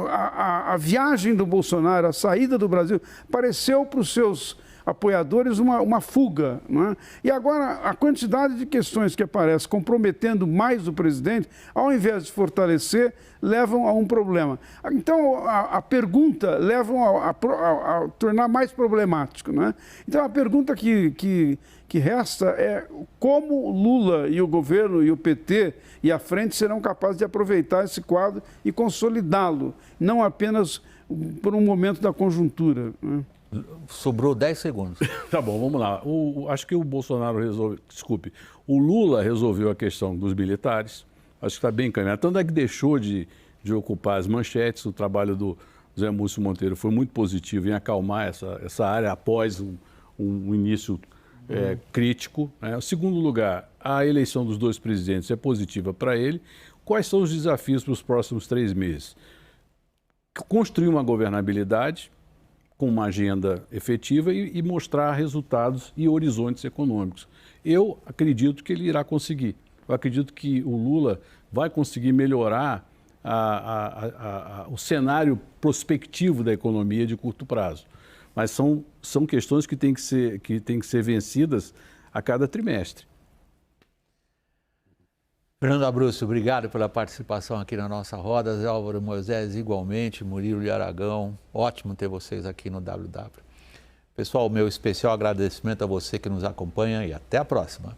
Speaker 3: A viagem do Bolsonaro, a saída do Brasil, pareceu para os seus apoiadores uma fuga, não é? E agora a quantidade de questões que aparecem comprometendo mais o presidente, ao invés de fortalecer, levam a um problema. Então a pergunta levam a tornar mais problemático, não é? Então a pergunta que resta é como Lula e o governo e o PT e a frente serão capazes de aproveitar esse quadro e consolidá-lo, não apenas por um momento da conjuntura, não é?
Speaker 1: Sobrou 10 segundos.
Speaker 4: Tá bom, vamos lá. Acho que o Bolsonaro o Lula resolveu a questão dos militares. Acho que está bem encaminhado. Tanto é que deixou de ocupar as manchetes. O trabalho do Zé Múcio Monteiro foi muito positivo em acalmar essa área após um início crítico. Em segundo lugar, a eleição dos 2 presidentes é positiva para ele. Quais são os desafios para os próximos 3 meses? Construir uma governabilidade com uma agenda efetiva e mostrar resultados e horizontes econômicos. Eu acredito que ele irá conseguir. Eu acredito que o Lula vai conseguir melhorar o cenário prospectivo da economia de curto prazo. Mas são questões que têm que ser vencidas a cada trimestre.
Speaker 1: Fernando Abruzzo, obrigado pela participação aqui na nossa roda. Zé Álvaro Moisés, igualmente. Murilo e Aragão, ótimo ter vocês aqui no WW. Pessoal, meu especial agradecimento a você que nos acompanha e até a próxima.